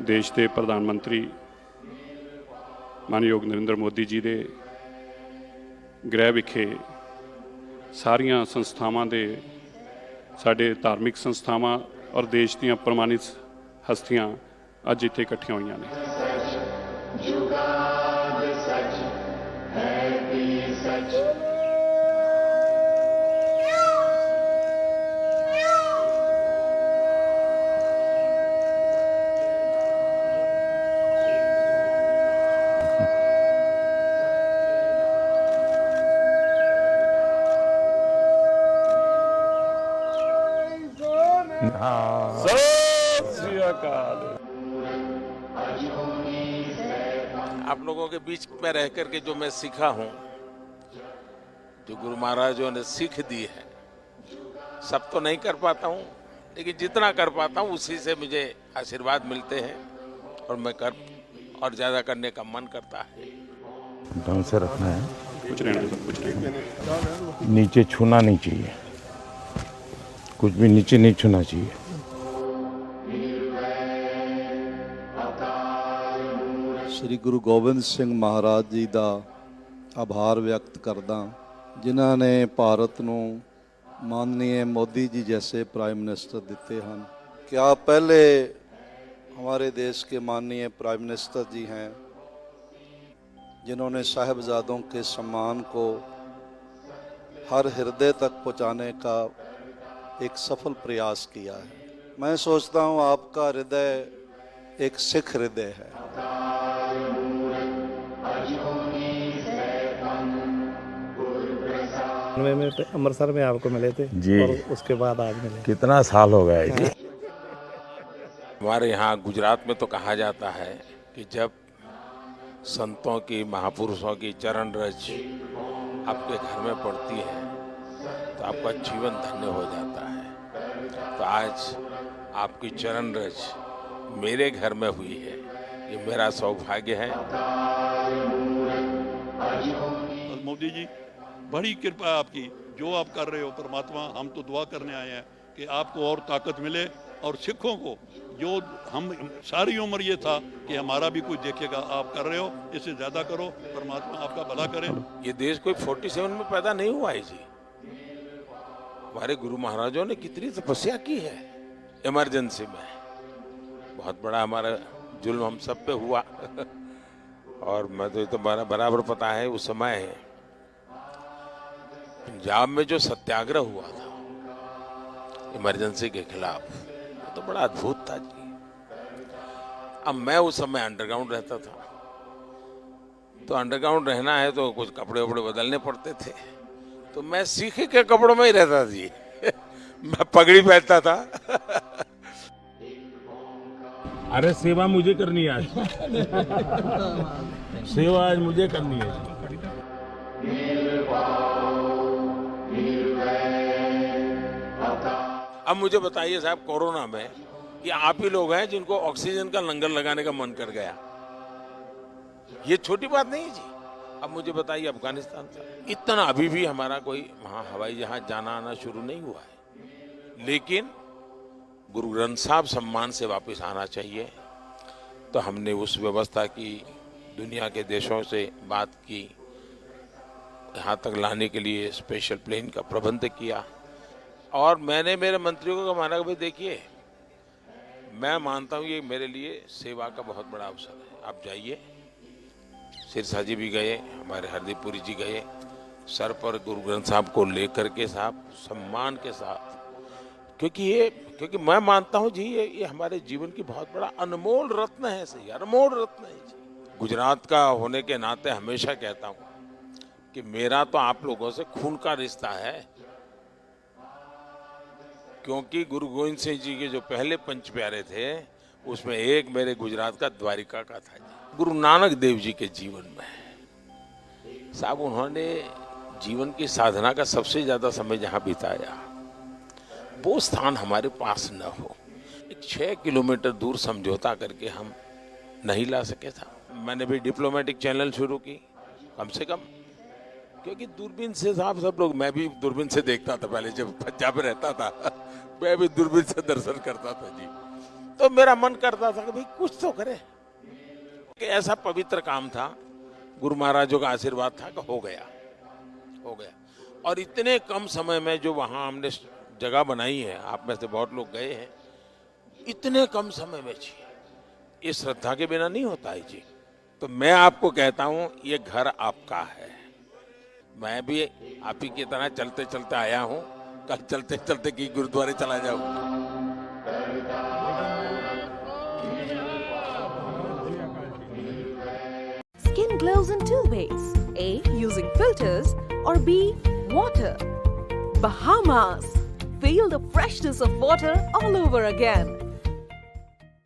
देश के प्रधानमंत्री मानयोग नरेंद्र मोदी जी के गृह विखे सारिया संस्थावां दे साडे धार्मिक संस्थावां और देश दीयां प्रमाणित हस्तियां अज इत्थे इकट्ठियां होईयां ने। आप लोगों के बीच में रह करके जो मैं सीखा हूं, जो गुरु महाराजों ने सीख दी है, सब तो नहीं कर पाता हूं, लेकिन जितना कर पाता हूं उसी से मुझे आशीर्वाद मिलते हैं और मैं कर और ज्यादा करने का मन करता है। ढंग से रखना है, कुछ नहीं, नीचे छूना नहीं चाहिए, कुछ भी नीचे नहीं छूना चाहिए। श्री गुरु गोबिंद सिंह महाराज जी का आभार व्यक्त करदा, जिन्हों ने भारत को माननीय मोदी जी जैसे प्राइम मिनिस्टर दिते हैं। क्या पहले हमारे देश के माननीय प्राइम मिनिस्टर जी हैं जिन्होंने साहिबजादों के सम्मान को हर हृदय तक पहुंचाने का एक सफल प्रयास किया है। मैं सोचता हूं आपका हृदय एक सिख हृदय है। में अमृतसर में आपको मिले थे जी, और उसके बाद आज मिले। कितना साल हो गया जी। हमारे यहाँ गुजरात में तो कहा जाता है कि जब संतों की, महापुरुषों की चरण रज आपके घर में पड़ती है तो आपका जीवन धन्य हो जाता है। तो आज आपकी चरण रज मेरे घर में हुई है, ये मेरा सौभाग्य है। मोदी जी, बड़ी कृपा है आपकी, जो आप कर रहे हो। परमात्मा, हम तो दुआ करने आए हैं कि आपको और ताकत मिले, और सिखों को जो हम सारी उम्र ये था कि हमारा भी कोई देखेगा, आप कर रहे हो, इससे ज्यादा करो। परमात्मा आपका भला करे। ये देश कोई 47 में पैदा नहीं हुआ है जी। हमारे गुरु महाराजों ने कितनी तपस्या की है इमरजेंसी में। बहुत बड़ा हमारा जुल्म हम सब पे हुआ और मैं तो ये तो बराबर पता है, उस समय पंजाब में जो सत्याग्रह हुआ था इमरजेंसी के खिलाफ, तो बड़ा अद्भुत था जी। अब मैं उस समय अंडरग्राउंड रहता था, तो अंडरग्राउंड रहना है तो कुछ कपड़े वपड़े बदलने पड़ते थे, तो मैं सीखे के कपड़ों में ही रहता जी मैं पगड़ी पहनता था अरे सेवा मुझे करनी है आज सेवा आज मुझे करनी है। अब मुझे बताइए साहब, कोरोना में ये आप ही लोग हैं जिनको ऑक्सीजन का लंगर लगाने का मन कर गया। ये छोटी बात नहीं जी। अब मुझे बताइए, अफगानिस्तान था, इतना अभी भी हमारा कोई वहां हवाई जहाज जाना आना शुरू नहीं हुआ है, लेकिन गुरु ग्रंथ साहब सम्मान से वापस आना चाहिए। तो हमने उस व्यवस्था की, दुनिया के देशों से बात की, यहाँ तक लाने के लिए स्पेशल प्लेन का प्रबंध किया। और मैंने मेरे मंत्रियों को माना कि भाई देखिए, मैं मानता हूँ ये मेरे लिए सेवा का बहुत बड़ा अवसर है। आप जाइए, सिरसा जी भी गए, हमारे हरदीप पुरी जी गए, सर पर गुरु ग्रंथ साहब को लेकर के साहब सम्मान के साथ, क्योंकि मैं मानता हूँ जी ये हमारे जीवन की बहुत बड़ा अनमोल रत्न है। सही, अनमोल रत्न है जी। गुजरात का होने के नाते हमेशा कहता हूँ कि मेरा तो आप लोगों से खून का रिश्ता है, क्योंकि गुरु गोविंद सिंह जी के जो पहले पंच प्यारे थे उसमें एक मेरे गुजरात का द्वारिका का था जी। गुरु नानक देव जी के जीवन में साहब, उन्होंने जीवन की साधना का सबसे ज्यादा समय जहां बिताया, वो स्थान हमारे पास न हो। 6 किलोमीटर दूर समझौता करके हम नहीं ला सके था। मैंने भी डिप्लोमेटिक चैनल शुरू की, कम से कम क्योंकि दूरबीन से साहब सब लोग, मैं भी दूरबीन से देखता था पहले जब पंजाब में रहता था मैं भी दूरबीन से दर्शन करता था जी। तो मेरा मन करता था कि भाई कुछ तो करे, कि ऐसा पवित्र काम था, गुरु महाराजों का आशीर्वाद था कि हो गया। और इतने कम समय में जो वहाँ हमने जगह बनाई है, आप में से बहुत लोग गए हैं, इतने कम समय में जी, ये श्रद्धा के बिना नहीं होता है जी। तो मैं आपको कहता हूँ ये घर आपका है। मैं भी आप ही की तरह चलते चलते आया हूँ, कल चलते चलते की गुरुद्वारे चला जाऊँ। Skin glows in two ways. A, using filters, or B, water. Bahamas. Feel the freshness of water all over again.